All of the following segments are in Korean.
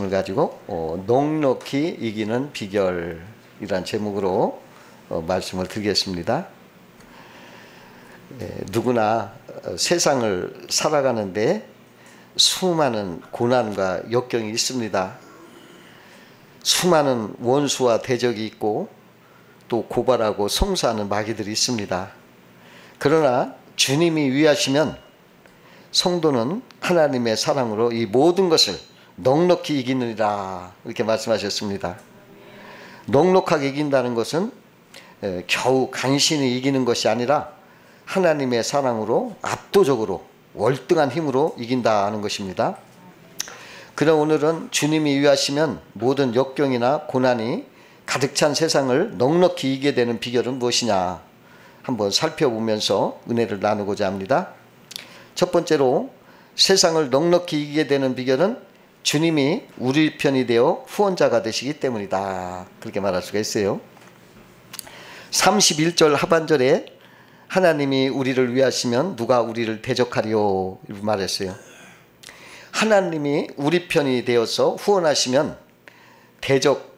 말씀을 가지고 넉넉히 이기는 비결이란 제목으로 말씀을 드리겠습니다. 누구나 세상을 살아가는데 수많은 고난과 역경이 있습니다. 수많은 원수와 대적이 있고 또 고발하고 송사하는 마귀들이 있습니다. 그러나 주님이 위하시면 성도는 하나님의 사랑으로 이 모든 것을 넉넉히 이기느니라, 이렇게 말씀하셨습니다. 넉넉하게 이긴다는 것은 겨우 간신히 이기는 것이 아니라 하나님의 사랑으로 압도적으로 월등한 힘으로 이긴다는 것입니다. 그럼 오늘은 주님이 위하시면 모든 역경이나 고난이 가득 찬 세상을 넉넉히 이기게 되는 비결은 무엇이냐 한번 살펴보면서 은혜를 나누고자 합니다. 첫 번째로 세상을 넉넉히 이기게 되는 비결은 주님이 우리 편이 되어 후원자가 되시기 때문이다, 그렇게 말할 수가 있어요. 31절 하반절에 하나님이 우리를 위하시면 누가 우리를 대적하리요, 이렇게 말했어요. 하나님이 우리 편이 되어서 후원하시면 대적하는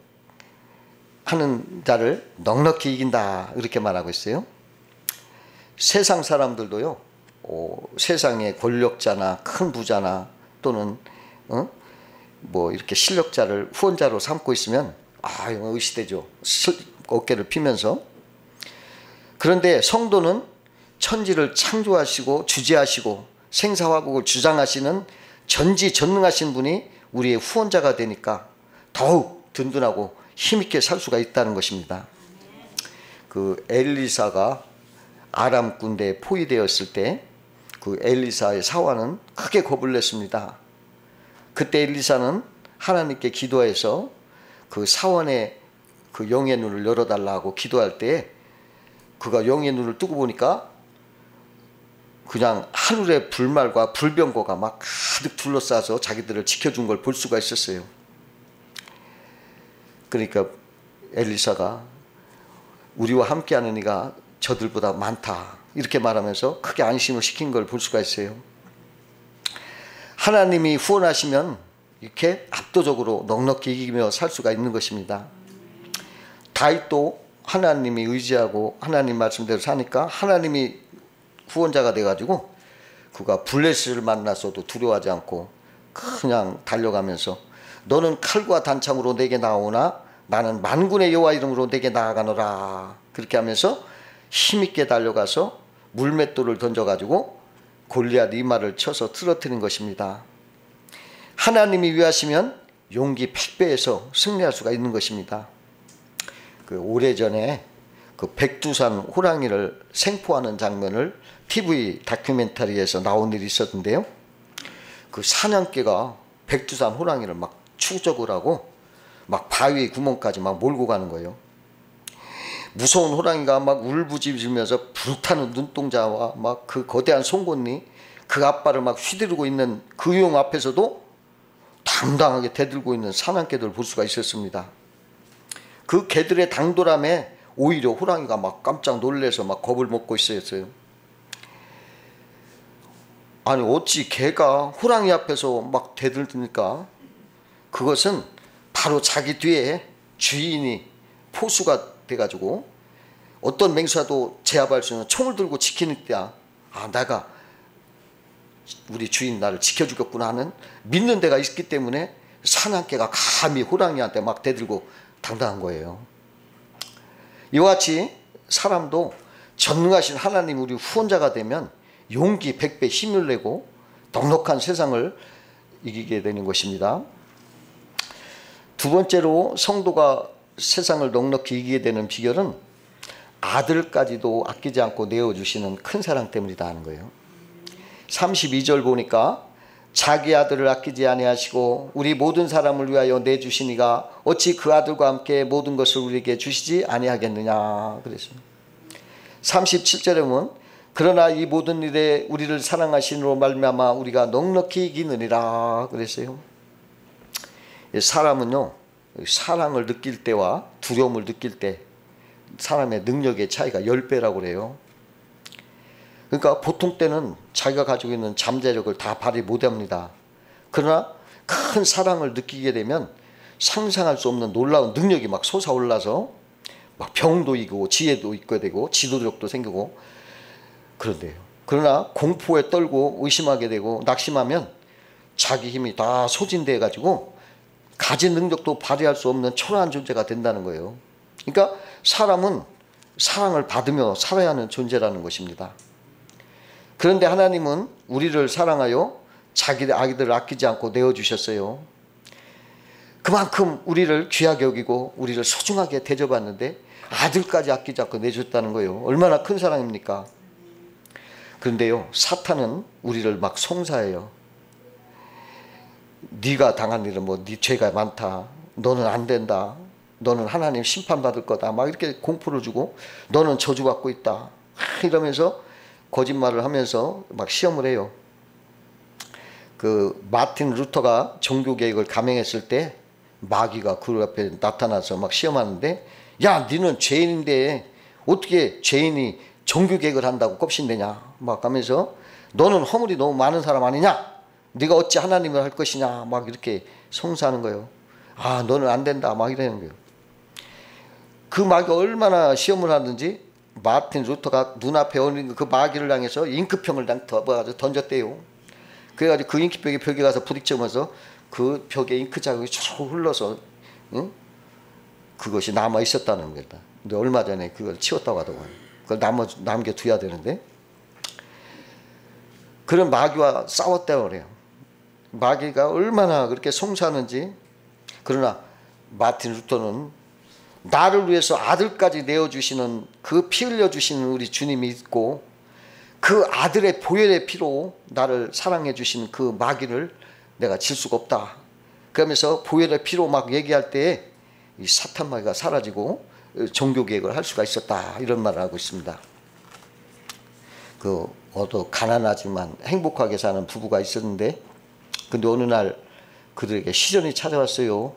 자를 넉넉히 이긴다, 이렇게 말하고 있어요. 세상 사람들도요, 세상의 권력자나 큰 부자나 또는 뭐 이렇게 실력자를 후원자로 삼고 있으면 의시되죠. 어깨를 피면서. 그런데 성도는 천지를 창조하시고 주재하시고 생사화복을 주장하시는 전지전능하신 분이 우리의 후원자가 되니까 더욱 든든하고 힘있게 살 수가 있다는 것입니다. 그 엘리사가 아람 군대에 포위되었을 때 그 엘리사의 사환은 크게 겁을 냈습니다. 그때 엘리사는 하나님께 기도해서 그 사환의 그 영의 눈을 열어달라고 기도할 때 그가 영의 눈을 뜨고 보니까 그냥 하늘의 불말과 불병거가 막 가득 둘러싸서 자기들을 지켜준 걸 볼 수가 있었어요. 그러니까 엘리사가 우리와 함께하는 이가 저들보다 많다, 이렇게 말하면서 크게 안심을 시킨 걸 볼 수가 있어요. 하나님이 후원하시면 이렇게 압도적으로 넉넉히 이기며 살 수가 있는 것입니다. 다윗도 하나님이 의지하고 하나님 말씀대로 사니까 하나님이 후원자가 돼가지고 그가 블레셋을 만났어도 두려워하지 않고 그냥 달려가면서 너는 칼과 단창으로 내게 나오나 나는 만군의 여호와 이름으로 내게 나아가노라, 그렇게 하면서 힘있게 달려가서 물맷돌을 던져가지고 골리앗 이마를 쳐서 쓰러뜨린 것입니다. 하나님이 위하시면 용기 100배에서 승리할 수가 있는 것입니다. 그 오래전에 그 백두산 호랑이를 생포하는 장면을 TV 다큐멘터리에서 나온 일이 있었는데요. 그 사냥개가 백두산 호랑이를 막 추적을 하고 막 바위 구멍까지 막 몰고 가는 거예요. 무서운 호랑이가 막 울부짖으면서 불타는 눈동자와 막 그 거대한 송곳니, 그 앞발을 막 휘두르고 있는 그 용 앞에서도 당당하게 대들고 있는 사냥개들을 볼 수가 있었습니다. 그 개들의 당돌함에 오히려 호랑이가 막 깜짝 놀래서 막 겁을 먹고 있었어요. 아니 어찌 개가 호랑이 앞에서 막 대들니까 그것은 바로 자기 뒤에 주인이 포수가 돼가지고 어떤 맹수라도 제압할 수 있는 총을 들고 지키는 때야, 내가 우리 주인 나를 지켜주겠구나 하는 믿는 데가 있기 때문에 사냥개가 감히 호랑이한테 막 대들고 당당한 거예요. 이와 같이 사람도 전능하신 하나님 우리 후원자가 되면 용기 100배 힘을 내고 넉넉한 세상을 이기게 되는 것입니다. 두 번째로 성도가 세상을 넉넉히 이기게 되는 비결은 아들까지도 아끼지 않고 내어주시는 큰 사랑 때문이다 하는 거예요. 32절 보니까 자기 아들을 아끼지 아니하시고 우리 모든 사람을 위하여 내주시니가 어찌 그 아들과 함께 모든 것을 우리에게 주시지 아니하겠느냐 그랬습니다. 37절에 보면 그러나 이 모든 일에 우리를 사랑하시므로 말미암아 우리가 넉넉히 이기느니라 그랬어요. 사람은요, 사랑을 느낄 때와 두려움을 느낄 때 사람의 능력의 차이가 10배라고 그래요. 그러니까 보통 때는 자기가 가지고 있는 잠재력을 다 발휘 못합니다. 그러나 큰 사랑을 느끼게 되면 상상할 수 없는 놀라운 능력이 막 솟아올라서 막 병도 이기고 지혜도 있게 되고 지도력도 생기고 그런데요. 그러나 공포에 떨고 의심하게 되고 낙심하면 자기 힘이 다 소진돼 가지고 가진 능력도 발휘할 수 없는 초라한 존재가 된다는 거예요. 그러니까 사람은 사랑을 받으며 살아야 하는 존재라는 것입니다. 그런데 하나님은 우리를 사랑하여 자기 아기들을 아끼지 않고 내어주셨어요. 그만큼 우리를 귀하게 여기고 우리를 소중하게 대접하는데 아들까지 아끼지 않고 내줬다는 거예요. 얼마나 큰 사랑입니까? 그런데요, 사탄은 우리를 막 송사해요. 네가 당한 일은 뭐 네 죄가 많다, 너는 안 된다, 너는 하나님 심판받을 거다, 막 이렇게 공포를 주고 너는 저주받고 있다 이러면서 거짓말을 하면서 막 시험을 해요. 그 마틴 루터가 종교개혁을 감행했을 때 마귀가 그 앞에 나타나서 막 시험하는데, 야 너는 죄인인데 어떻게 죄인이 종교개혁을 한다고 껍신대냐 막 하면서, 너는 허물이 너무 많은 사람 아니냐, 네가 어찌 하나님을 할 것이냐 막 이렇게 송사하는 거예요. 아 너는 안 된다 막 이러는 거예요. 그 마귀가 얼마나 시험을 하는지 마틴 루터가 눈앞에 어린 그 마귀를 향해서 잉크병을 던졌대요. 그래가지고 그 잉크병이 벽에 가서 부딪히면서 그 벽에 잉크 자국이 쭉 흘러서 응? 그것이 남아 있었다는 겁니다. 근데 얼마 전에 그걸 치웠다고 하더라고요. 그걸 남겨둬야 되는데, 그런 마귀와 싸웠다고 그래요. 마귀가 얼마나 그렇게 송사하는지. 그러나 마틴 루터는 나를 위해서 아들까지 내어주시는, 그 피 흘려주시는 우리 주님이 있고 그 아들의 보혈의 피로 나를 사랑해 주신 그 마귀를 내가 질 수가 없다 그러면서 보혈의 피로 막 얘기할 때에 이 사탄 마귀가 사라지고 종교개혁을 할 수가 있었다, 이런 말을 하고 있습니다. 그 어도 가난하지만 행복하게 사는 부부가 있었는데, 근데 어느 날 그들에게 시련이 찾아왔어요.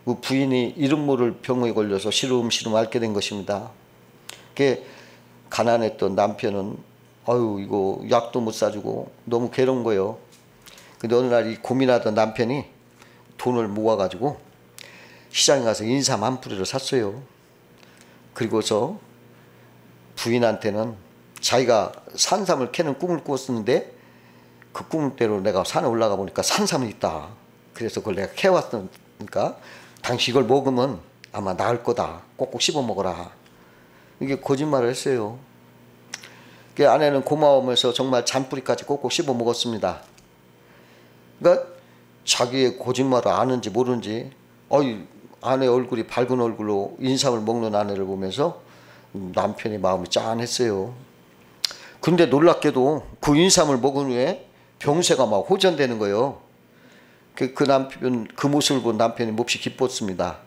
그 부인이 이름 모를 병에 걸려서 시름시름 앓게 된 것입니다. 그게 가난했던 남편은 아유 이거 약도 못 사주고 너무 괴로운 거예요. 근데 어느 날 이 고민하던 남편이 돈을 모아가지고 시장에 가서 인삼 한 뿌리를 샀어요. 그리고서 부인한테는 자기가 산삼을 캐는 꿈을 꾸었는데 그 꿈대로 내가 산에 올라가 보니까 산삼이 있다. 그래서 그걸 내가 캐왔으니까 당신 이걸 먹으면 아마 나을 거다. 꼭꼭 씹어 먹어라. 이게 거짓말을 했어요. 그 아내는 고마우면서 정말 잔뿌리까지 꼭꼭 씹어 먹었습니다. 그러니까 자기의 거짓말을 아는지 모르는지 아내 얼굴이 밝은 얼굴로 인삼을 먹는 아내를 보면서 남편의 마음이 짠했어요. 근데 놀랍게도 그 인삼을 먹은 후에 병세가 막 호전되는 거예요. 그 남편, 그 모습을 본 남편이 몹시 기뻤습니다.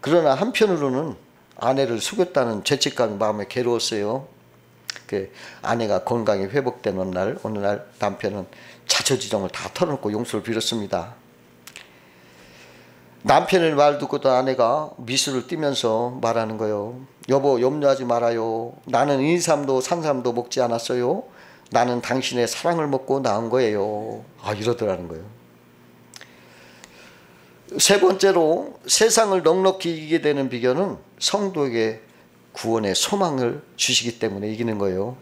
그러나 한편으로는 아내를 속였다는 죄책감이 마음에 괴로웠어요. 그 아내가 건강이 회복된 어느 날 남편은 자초지종을 다 털어놓고 용서를 빌었습니다. 남편의 말 듣고도 아내가 미소를 띠면서 말하는 거예요. 여보 염려하지 말아요. 나는 인삼도 산삼도 먹지 않았어요. 나는 당신의 사랑을 먹고 낳은 거예요. 이러더라는 거예요. 세 번째로 세상을 넉넉히 이기게 되는 비결은 성도에게 구원의 소망을 주시기 때문에 이기는 거예요.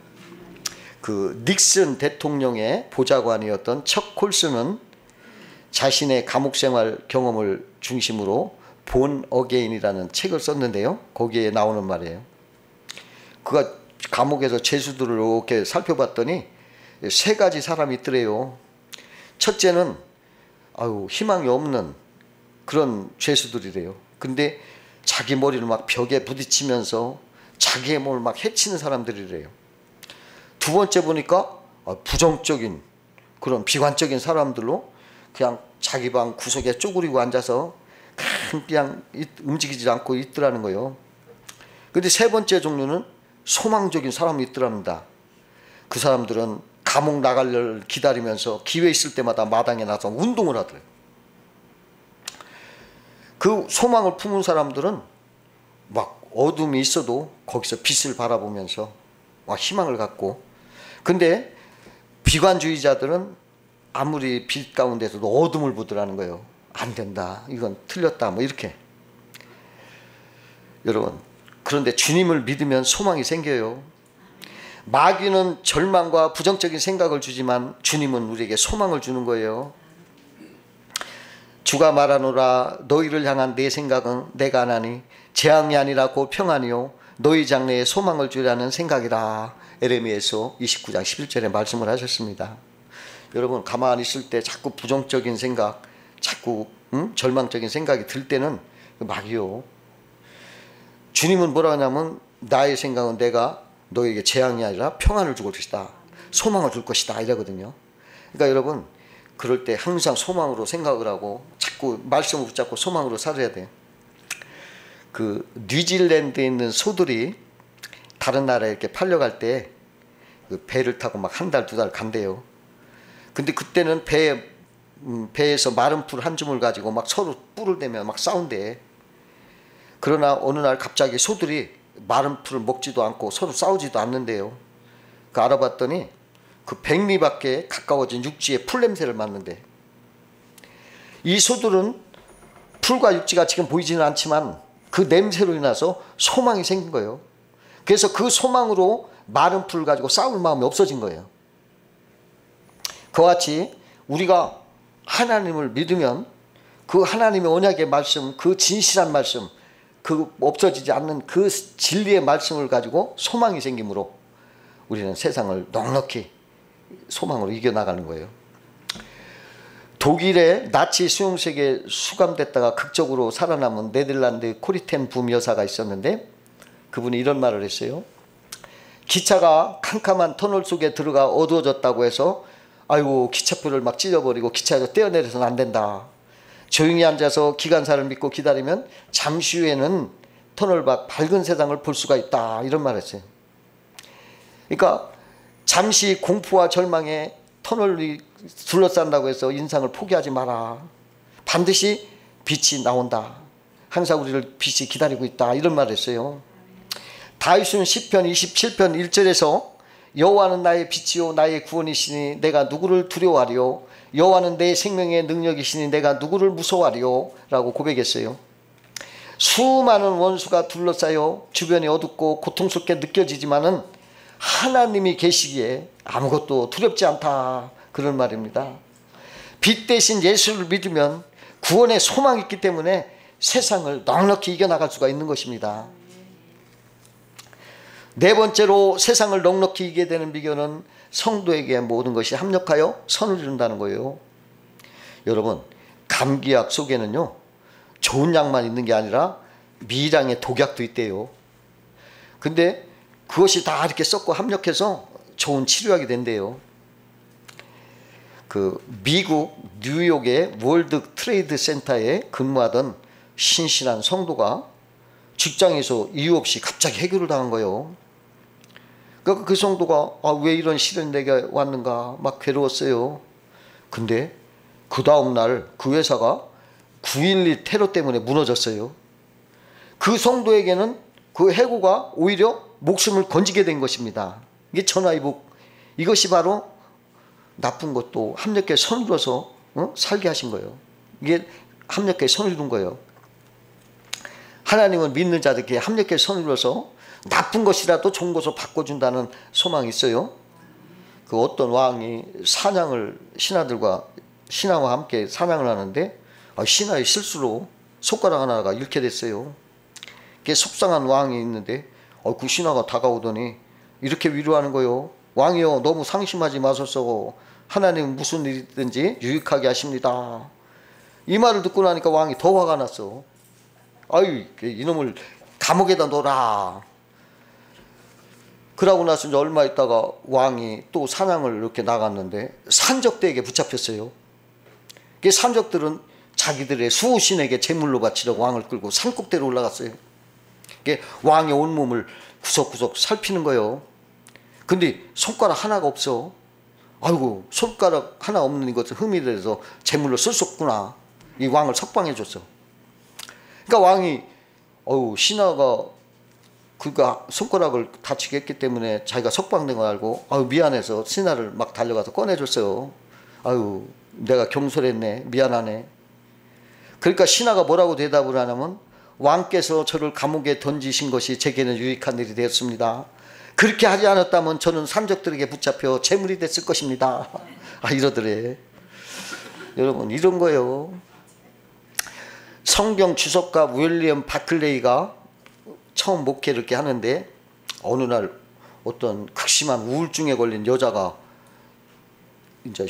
그 닉슨 대통령의 보좌관이었던 척 콜슨은 자신의 감옥 생활 경험을 중심으로 본 어게인이라는 책을 썼는데요. 거기에 나오는 말이에요. 그가 감옥에서 죄수들을 이렇게 살펴봤더니 세 가지 사람이 있더래요. 첫째는 희망이 없는 그런 죄수들이래요. 근데 자기 머리를 막 벽에 부딪히면서 자기의 몸을 막 해치는 사람들이래요. 두 번째 보니까 부정적인 그런 비관적인 사람들로 그냥 자기 방 구석에 쪼그리고 앉아서 그냥 움직이지 않고 있더라는 거예요. 근데 세 번째 종류는 소망적인 사람이 있더랍니다. 그 사람들은 감옥 나갈 기다리면서 기회 있을 때마다 마당에 나서 운동을 하더래요. 그 소망을 품은 사람들은 막 어둠이 있어도 거기서 빛을 바라보면서 막 희망을 갖고, 근데 비관주의자들은 아무리 빛 가운데서도 어둠을 보더라는 거예요. 안 된다. 이건 틀렸다. 뭐 이렇게. 여러분, 그런데 주님을 믿으면 소망이 생겨요. 마귀는 절망과 부정적인 생각을 주지만 주님은 우리에게 소망을 주는 거예요. 주가 말하노라 너희를 향한 내 생각은 내가 하나니 재앙이 아니라 곧 평안이요 너희 장래에 소망을 주라는 생각이라. 에레미야서 29장 11절에 말씀을 하셨습니다. 여러분, 가만히 있을 때 자꾸 부정적인 생각, 자꾸 절망적인 생각이 들 때는 마귀요. 주님은 뭐라 하냐면 나의 생각은 내가 너에게 재앙이 아니라 평안을 줄 것이다. 소망을 줄 것이다. 이러거든요. 그러니까 여러분, 그럴 때 항상 소망으로 생각을 하고 자꾸 말씀을 붙잡고 소망으로 살아야 돼요. 그 뉴질랜드에 있는 소들이 다른 나라에 이렇게 팔려갈 때 그 배를 타고 막 한 달, 두 달 간대요. 근데 그때는 배에서 마른 풀 한 줌을 가지고 막 서로 뿔을 대며 막 싸운대. 그러나 어느 날 갑자기 소들이 마른 풀을 먹지도 않고 서로 싸우지도 않는데요. 그 알아봤더니 그 백리밖에 가까워진 육지에 풀 냄새를 맡는데, 이 소들은 풀과 육지가 지금 보이지는 않지만 그 냄새로 인해서 소망이 생긴 거예요. 그래서 그 소망으로 마른 풀을 가지고 싸울 마음이 없어진 거예요. 그와 같이 우리가 하나님을 믿으면 그 하나님의 언약의 말씀, 그 진실한 말씀, 그 없어지지 않는 그 진리의 말씀을 가지고 소망이 생기므로 우리는 세상을 넉넉히 소망으로 이겨나가는 거예요. 독일의 나치 수용소에 수감됐다가 극적으로 살아남은 네덜란드 코리텐 붐 여사가 있었는데, 그분이 이런 말을 했어요. 기차가 캄캄한 터널 속에 들어가 어두워졌다고 해서 아이고 기차표를 막 찢어버리고 기차에서 떼어내려서는 안 된다. 조용히 앉아서 기관사를 믿고 기다리면 잠시 후에는 터널 밖 밝은 세상을 볼 수가 있다. 이런 말을 했어요. 그러니까 잠시 공포와 절망에 터널이 둘러싼다고 해서 인상을 포기하지 마라. 반드시 빛이 나온다. 항상 우리를 빛이 기다리고 있다. 이런 말을 했어요. 다윗은 시편 27편 1절에서 여호와는 나의 빛이요 나의 구원이시니 내가 누구를 두려워하리요. 여호와는 내 생명의 능력이시니 내가 누구를 무서워하리요. 라고 고백했어요. 수많은 원수가 둘러싸여 주변이 어둡고 고통스럽게 느껴지지만은 하나님이 계시기에 아무것도 두렵지 않다. 그런 말입니다. 빛 대신 예수를 믿으면 구원의 소망이 있기 때문에 세상을 넉넉히 이겨나갈 수가 있는 것입니다. 네 번째로 세상을 넉넉히 이기게 되는 비결은 성도에게 모든 것이 합력하여 선을 이룬다는 거예요. 여러분, 감기약 속에는요 좋은 약만 있는 게 아니라 미량의 독약도 있대요. 근데 그것이 다 이렇게 섞고 합력해서 좋은 치료약이 된대요. 그 미국 뉴욕의 월드 트레이드 센터에 근무하던 신실한 성도가 직장에서 이유 없이 갑자기 해고를 당한 거예요. 그러니까 그 성도가 왜 이런 시련이 내게 왔는가 막 괴로웠어요. 근데 그 다음날 그 회사가 9.12 테러 때문에 무너졌어요. 그 성도에게는 그 해고가 오히려 목숨을 건지게 된 것입니다. 이게 천하이복. 이것이 바로 나쁜 것도 합력해 선으로서 살게 하신 거예요. 이게 합력해 선을 이룬 거예요. 하나님은 믿는 자들에게 합력해 선으로서 나쁜 것이라도 좋은 것으로 바꿔준다는 소망이 있어요. 그 어떤 왕이 사냥을 신하들과 신하와 함께 사냥을 하는데 신하의 실수로 손가락 하나가 잃게 됐어요. 그게 속상한 왕이 있는데 그 신하가 다가오더니 이렇게 위로하는 거예요. 왕이요, 너무 상심하지 마소서. 하나님은 무슨 일이든지 유익하게 하십니다. 이 말을 듣고 나니까 왕이 더 화가 났어. 아유, 이놈을 감옥에다 넣어라. 그러고 나서 이제 얼마 있다가 왕이 또 사냥을 이렇게 나갔는데 산적들에게 붙잡혔어요. 그 산적들은 자기들의 수호신에게 제물로 바치려고 왕을 끌고 산꼭대로 올라갔어요. 왕의 온몸을 구석구석 살피는 거예요. 근데 손가락 하나가 없어. 아이고, 손가락 하나 없는 이것을 흠이 돼서 제물로 쓸 수 없구나. 이 왕을 석방해 줬어. 그러니까 왕이 신하가 그가 손가락을 다치게 했기 때문에 자기가 석방된 걸 알고 미안해서 신하를 막 달려가서 꺼내줬어요. 아유 내가 경솔했네, 미안하네. 그러니까 신하가 뭐라고 대답을 하냐면 왕께서 저를 감옥에 던지신 것이 제게는 유익한 일이 되었습니다. 그렇게 하지 않았다면 저는 산적들에게 붙잡혀 제물이 됐을 것입니다. 이러더래. 여러분 이런 거예요. 성경 주석가 윌리엄 바클레이가 처음 목회를 이렇게 하는데 어느 날 어떤 극심한 우울증에 걸린 여자가 이제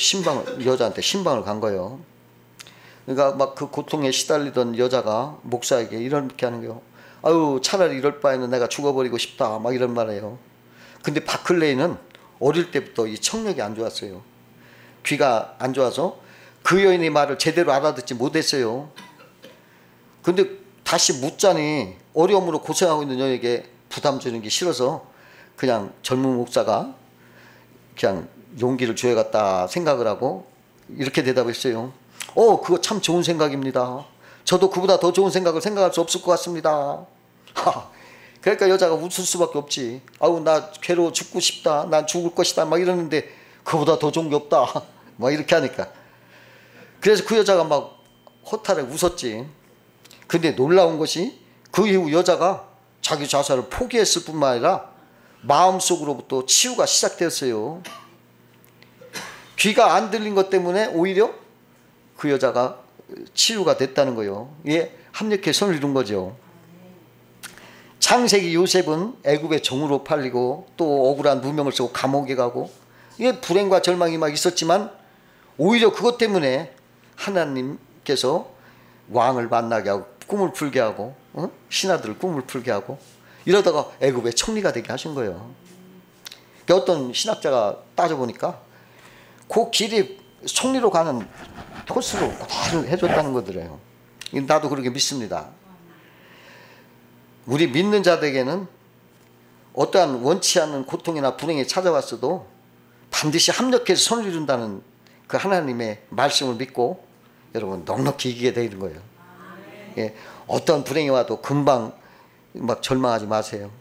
여자한테 신방을 간 거예요. 그러니까 막 그 고통에 시달리던 여자가 목사에게 이렇게 하는 거예요. 아유 차라리 이럴 바에는 내가 죽어버리고 싶다 막 이런 말이에요. 근데 바클레이는 어릴 때부터 이 청력이 안 좋았어요. 귀가 안 좋아서 그 여인의 말을 제대로 알아듣지 못했어요. 근데 다시 묻자니 어려움으로 고생하고 있는 여에게 부담 주는 게 싫어서 그냥 젊은 목사가 그냥 용기를 줘야겠다 생각을 하고 이렇게 대답했어요. 그거 참 좋은 생각입니다. 저도 그보다 더 좋은 생각을 생각할 수 없을 것 같습니다. 그러니까 여자가 웃을 수밖에 없지. 아우 나 괴로워 죽고 싶다. 난 죽을 것이다. 막 이러는데 그보다 더 좋은 게 없다. 막 이렇게 하니까. 그래서 그 여자가 막 허탈해 웃었지. 근데 놀라운 것이 그 이후 여자가 자기 자살을 포기했을 뿐만 아니라 마음속으로부터 치유가 시작되었어요. 귀가 안 들린 것 때문에 오히려 그 여자가 치유가 됐다는 거예요. 이게 합력의 선을 이룬 거죠. 창세기 요셉은 애굽의 종으로 팔리고 또 억울한 누명을 쓰고 감옥에 가고 이게 불행과 절망이 막 있었지만 오히려 그것 때문에 하나님께서 왕을 만나게 하고 꿈을 풀게 하고 신하들을 꿈을 풀게 하고 이러다가 애굽의 총리가 되게 하신 거예요. 어떤 신학자가 따져보니까 그 길이 총리로 가는 코스로 그대로 해줬다는 거더래요. 나도 그렇게 믿습니다. 우리 믿는 자들에게는 어떠한 원치 않는 고통이나 불행이 찾아왔어도 반드시 합력해서 선을 이룬다는 그 하나님의 말씀을 믿고 여러분 넉넉히 이기게 되는 거예요. 예, 어떤 불행이 와도 금방 막 절망하지 마세요.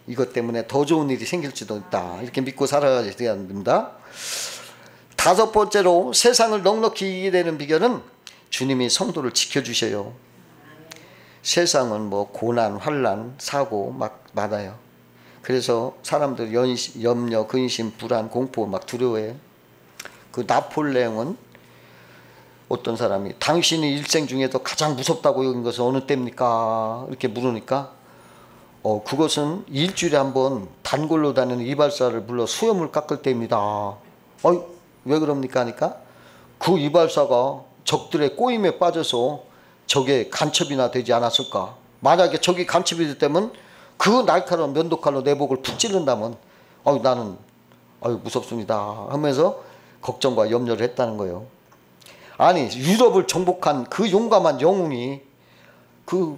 이것 때문에 더 좋은 일이 생길지도 있다. 이렇게 믿고 살아가야 됩니다. 다섯 번째로 세상을 넉넉히 이기게 되는 비결은 주님이 성도를 지켜주셔요. 세상은 뭐 고난, 환난, 사고 막 많아요. 그래서 사람들 염려, 근심, 불안, 공포 막 두려워해. 그 나폴레옹은 어떤 사람이 당신이 일생 중에도 가장 무섭다고 여긴 것은 어느 때입니까? 이렇게 물으니까 그것은 일주일에 한 번 단골로 다니는 이발사를 불러 수염을 깎을 때입니다. 왜 그럽니까? 하니까 그 이발사가 적들의 꼬임에 빠져서 적의 간첩이나 되지 않았을까? 만약에 적이 간첩이 됐다면 그 날카로운 면도칼로 내 목을 푹 찌른다면 나는 무섭습니다 하면서 걱정과 염려를 했다는 거예요. 아니 유럽을 정복한 그 용감한 영웅이 그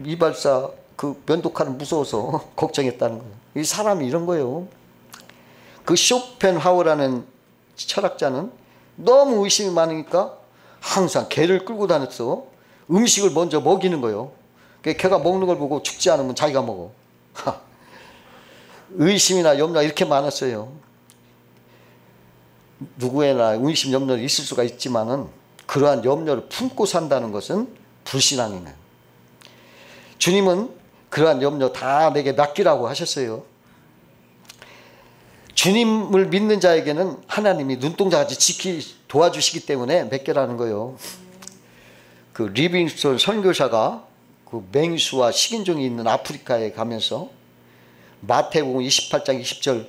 이발사 그 면도칼은 무서워서 걱정했다는 거예요. 이 사람이 이런 거예요. 그 쇼펜하우어라는 철학자는 너무 의심이 많으니까 항상 개를 끌고 다녔어. 음식을 먼저 먹이는 거예요. 개가 먹는 걸 보고 죽지 않으면 자기가 먹어. 의심이나 염려가 이렇게 많았어요. 누구에나 의심, 염려는 있을 수가 있지만은 그러한 염려를 품고 산다는 것은 불신앙이네. 주님은 그러한 염려 다 내게 맡기라고 하셨어요. 주님을 믿는 자에게는 하나님이 눈동자같이 도와주시기 때문에 맡겨라는 거예요. 그 리빙스턴 선교사가 그 맹수와 식인종이 있는 아프리카에 가면서 마태복음 28장 20절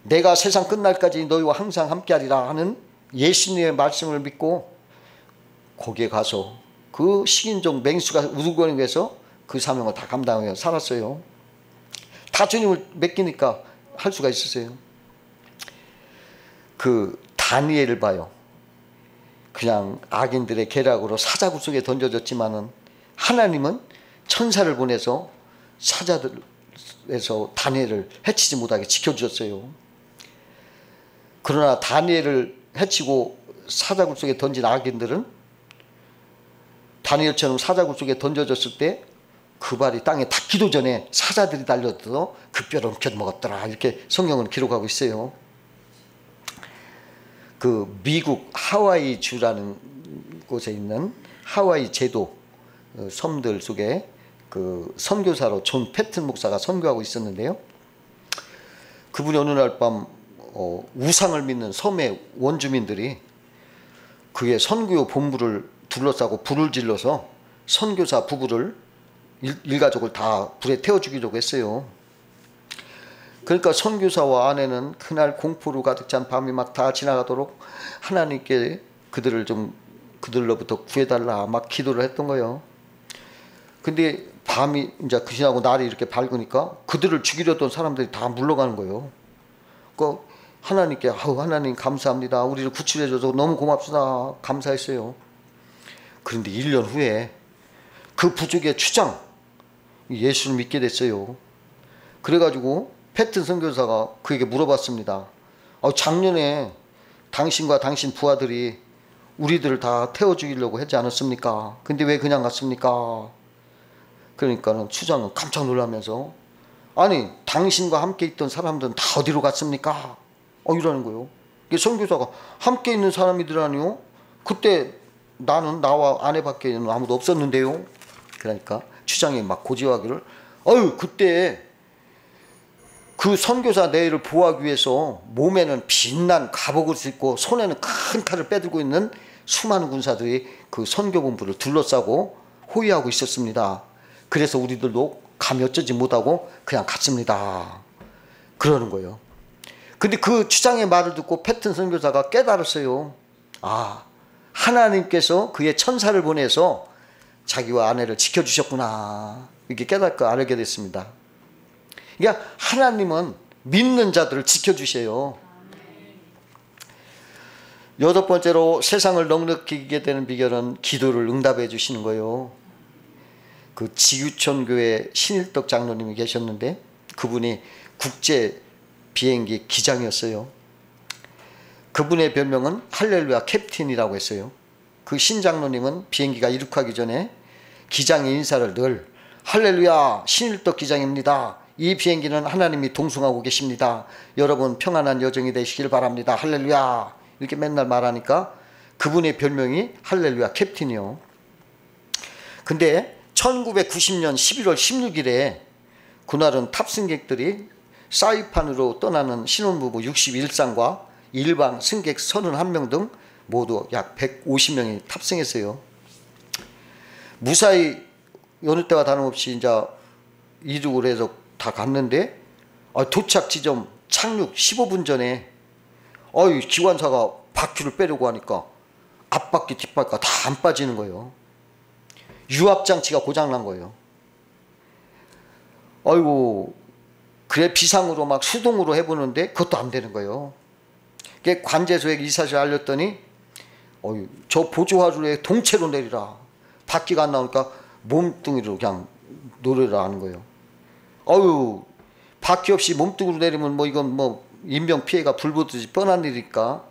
내가 세상 끝날까지 너희와 항상 함께하리라 하는 예수님의 말씀을 믿고 거기에 가서 그 식인종 맹수가 우두거리는 데서 그 사명을 다 감당하며 살았어요. 다 주님을 맡기니까 할 수가 있었어요. 그 다니엘을 봐요. 그냥 악인들의 계략으로 사자굴 속에 던져졌지만은 하나님은 천사를 보내서 사자들에서 다니엘을 해치지 못하게 지켜주셨어요. 그러나 다니엘을 해치고 사자굴 속에 던진 악인들은 다니엘처럼 사자굴 속에 던져졌을 때 그 발이 땅에 닿기도 전에 사자들이 달려들어 그 뼈를 훔쳐 먹었더라. 이렇게 성경은 기록하고 있어요. 그 미국 하와이 주라는 곳에 있는 하와이 제도 섬들 속에 그 선교사로 존 패튼 목사가 선교하고 있었는데요. 그분이 어느 날 밤 우상을 믿는 섬의 원주민들이 그의 선교 본부를 둘러싸고 불을 질러서 선교사 부부를 일가족을 다 불에 태워 죽이려고 했어요. 그러니까 선교사와 아내는 그날 공포로 가득 찬 밤이 막 다 지나가도록 하나님께 그들로부터 구해달라 막 기도를 했던 거예요. 근데 밤이 이제 지나고 날이 이렇게 밝으니까 그들을 죽이려던 사람들이 다 물러가는 거예요. 그 하나님께 하나님 감사합니다. 우리를 구출해 줘서 너무 고맙습니다. 감사했어요. 그런데 1년 후에 그 부족의 추장 예수를 믿게 됐어요. 그래가지고 패튼 선교사가 그에게 물어봤습니다. 작년에 당신과 당신 부하들이 우리들을 다 태워 죽이려고 하지 않았습니까? 근데 왜 그냥 갔습니까? 그러니까는 추장은 깜짝 놀라면서 아니 당신과 함께 있던 사람들은 다 어디로 갔습니까? 이러는 거예요. 선교사가 함께 있는 사람이더라니요. 그때 나는 나와 아내밖에는 아무도 없었는데요. 그러니까 추장이 막 고지하기를 그때 그 선교사 내를 보호하기 위해서 몸에는 빛난 갑옷을 입고 손에는 큰 칼을 빼들고 있는 수많은 군사들이 그 선교본부를 둘러싸고 호위하고 있었습니다. 그래서 우리들도 감히 어쩌지 못하고 그냥 갔습니다. 그러는 거예요. 근데 그 추장의 말을 듣고 패튼 선교사가 깨달았어요. 하나님께서 그의 천사를 보내서 자기와 아내를 지켜주셨구나. 이렇게 깨닫고 알게 됐습니다. 그러니까 하나님은 믿는 자들을 지켜주세요. 8번째로 세상을 넉넉히 이기게 되는 비결은 기도를 응답해 주시는 거예요. 그 지구촌교회 신일덕 장로님이 계셨는데 그분이 국제 비행기 기장이었어요. 그분의 별명은 할렐루야 캡틴이라고 했어요. 그 신장로님은 비행기가 이륙하기 전에 기장의 인사를 늘 할렐루야 신일덕 기장입니다. 이 비행기는 하나님이 동승하고 계십니다. 여러분 평안한 여정이 되시길 바랍니다. 할렐루야 이렇게 맨날 말하니까 그분의 별명이 할렐루야 캡틴이요. 근데 1990년 11월 16일에 그날은 탑승객들이 사이판으로 떠나는 신혼부부 61쌍과 일반 승객 31명 등 모두 약 150명이 탑승했어요. 무사히 여느 때와 다름없이 이제 이륙을 해서 다 갔는데 도착 지점 착륙 15분 전에 기관사가 바퀴를 빼려고 하니까 앞바퀴 뒷바퀴가 다 안 빠지는 거예요. 유압장치가 고장난 거예요. 그래 비상으로 막 수동으로 해보는데 그것도 안 되는 거예요. 관제소에게 이 사실을 알렸더니 저 보조화물에 동체로 내리라. 바퀴가 안 나오니까 몸뚱이로 그냥 노래를 하는 거예요. 바퀴 없이 몸뚱이로 내리면 이건 인명피해가 불보듯이 뻔한 일이니까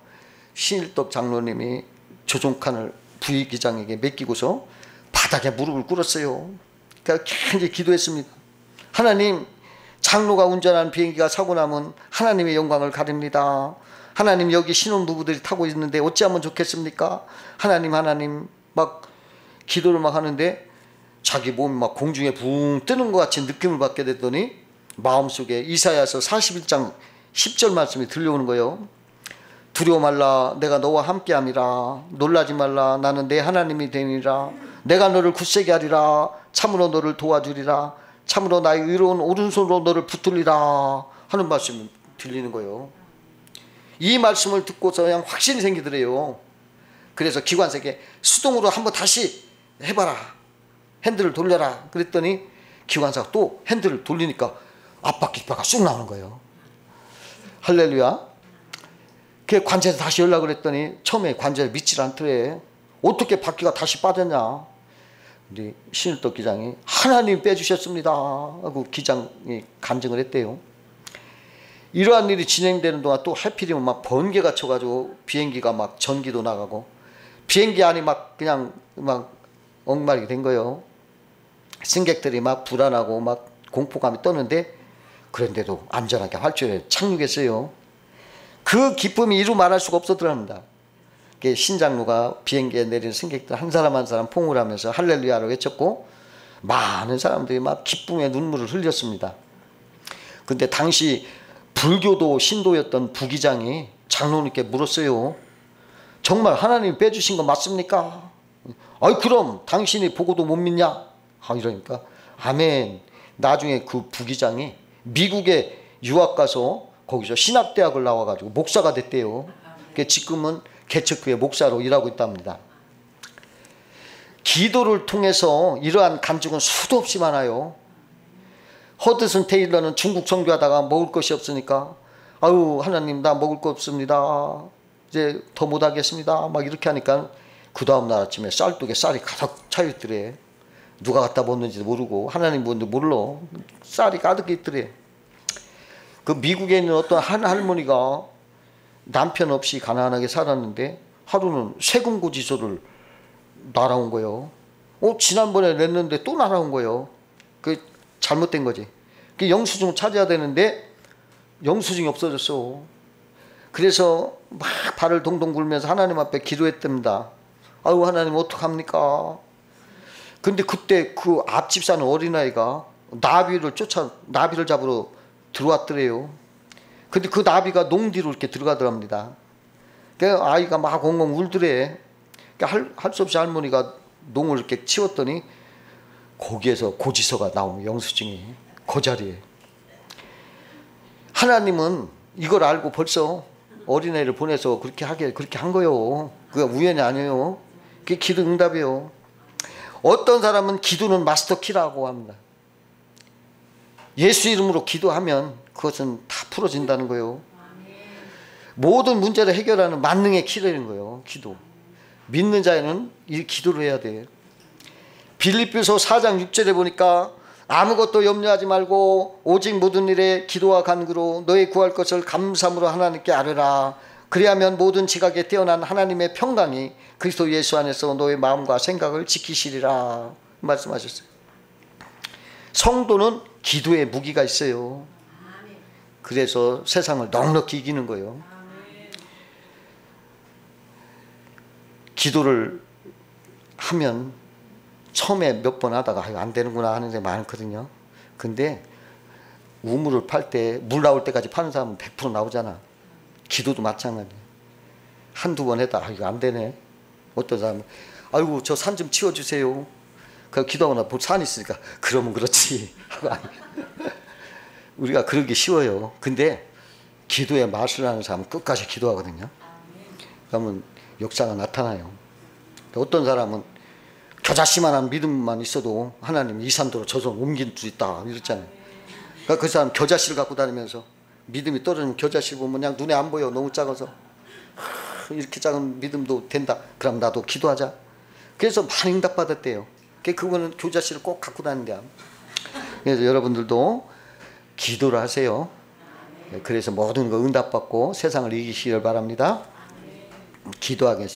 신일덕 장로님이 조종칸을 부위기장에게 맡기고서 바닥에 무릎을 꿇었어요. 그러니까 굉장히 기도했습니다. 하나님, 장로가 운전한 비행기가 사고 나면 하나님의 영광을 가립니다. 하나님, 여기 신혼부부들이 타고 있는데 어찌하면 좋겠습니까? 하나님 막 기도를 막 하는데 자기 몸이 막 공중에 붕 뜨는 것 같이 느낌을 받게 됐더니 마음속에 이사야서 41장 10절 말씀이 들려오는 거예요. 두려워 말라, 내가 너와 함께함이라. 놀라지 말라, 나는 내 하나님이 되니라. 내가 너를 굳세게 하리라. 참으로 너를 도와주리라. 참으로 나의 의로운 오른손으로 너를 붙들리라 하는 말씀이 들리는 거예요. 이 말씀을 듣고서 그냥 확신이 생기더래요. 그래서 기관사에게 수동으로 한번 다시 해봐라. 핸들을 돌려라. 그랬더니 기관사가 또 핸들을 돌리니까 앞바퀴 뒷바퀴가 쑥 나오는 거예요. 할렐루야. 그 관제에서 다시 연락을 했더니 처음에 관제를 믿질 않더래. 어떻게 바퀴가 다시 빠졌냐. 근데 신일덕 기장이 하나님 빼주셨습니다 하고 기장이 간증을 했대요. 이러한 일이 진행되는 동안 또 하필이면 막 번개가 쳐가지고 비행기가 막 전기도 나가고 비행기 안이 막 그냥 막 엉망이 된 거예요. 승객들이 막 불안하고 막 공포감이 떠는데 그런데도 안전하게 활주로에 착륙했어요. 그 기쁨이 이루 말할 수가 없었더랍니다. 신장로가 비행기에 내리는 승객들 한 사람 한 사람 포옹을 하면서 할렐루야를 외쳤고 많은 사람들이 막 기쁨의 눈물을 흘렸습니다. 근데 당시 불교도 신도였던 부기장이 장로님께 물었어요. 정말 하나님이 빼주신 거 맞습니까? 아이 그럼 당신이 보고도 못 믿냐? 이러니까 아멘. 나중에 그 부기장이 미국에 유학 가서 거기서 신학대학을 나와가지고 목사가 됐대요. 지금은 개척교회 목사로 일하고 있답니다. 기도를 통해서 이러한 간증은 수도 없이 많아요. 허드슨 테일러는 중국 선교하다가 먹을 것이 없으니까 아유 하나님 나 먹을 거 없습니다. 이제 더 못하겠습니다. 막 이렇게 하니까 그 다음날 아침에 쌀독에 쌀이 가득 차있더래. 누가 갖다 먹는지도 모르고 하나님 뭔지 몰라. 쌀이 가득 있더래. 그 미국에 있는 어떤 한 할머니가 남편 없이 가난하게 살았는데 하루는 세금고지서를 날아온 거예요. 지난번에 냈는데 또 날아온 거예요. 그 잘못된 거지. 그 영수증을 찾아야 되는데 영수증이 없어졌어. 그래서 막 발을 동동 굴면서 하나님 앞에 기도했답니다. 아유 하나님 어떡합니까? 근데 그때 그 앞집 사는 어린아이가 나비를 잡으러 들어왔더래요. 근데 그 나비가 농 뒤로 이렇게 들어가더랍니다. 그 아이가 막 엉엉 울더래. 할 수 없이 할머니가 농을 이렇게 치웠더니 거기에서 고지서가 나오는 영수증이 그 자리에. 하나님은 이걸 알고 벌써 어린애를 보내서 그렇게 한 거예요. 그게 우연이 아니에요. 그게 기도 응답이에요. 어떤 사람은 기도는 마스터 키라고 합니다. 예수 이름으로 기도하면 그것은 다 풀어진다는 거예요. 모든 문제를 해결하는 만능의 키라는 거예요. 기도. 믿는 자에는 이 기도를 해야 돼. 빌립보서 4장 6절에 보니까 아무것도 염려하지 말고 오직 모든 일에 기도와 간구로 너의 구할 것을 감사함으로 하나님께 아뢰라. 그리하면 모든 지각에 뛰어난 하나님의 평강이 그리스도 예수 안에서 너의 마음과 생각을 지키시리라 말씀하셨어요. 성도는 기도에 무기가 있어요. 그래서 세상을 넉넉히 이기는 거예요. 기도를 하면 처음에 몇 번 하다가 안 되는구나 하는 데 많거든요. 근데 우물을 팔 때 물 나올 때까지 파는 사람은 100% 나오잖아. 기도도 마찬가지야. 한두 번 했다 이거 안 되네. 어떤 사람은 아이고 저 산 좀 치워주세요. 그 기도하거나 산 있으니까 그러면 그렇지. 우리가 그러기 쉬워요. 근데 기도의 맛을 아는 사람은 끝까지 기도하거든요. 그러면 역사가 나타나요. 어떤 사람은 겨자씨만한 믿음만 있어도 하나님 이 산도로 저 손 옮길 수 있다 이랬잖아요. 그러니까 그 사람 겨자씨를 갖고 다니면서 믿음이 떨어지면 겨자씨 보면 그냥 눈에 안 보여. 너무 작아서 이렇게 작은 믿음도 된다. 그럼 나도 기도하자. 그래서 많이 응답받았대요. 그거는 겨자씨를 꼭 갖고 다닌대요. 그래서 여러분들도 기도를 하세요. 그래서 모든 거 응답받고 세상을 이기시길 바랍니다. 기도하겠습니다.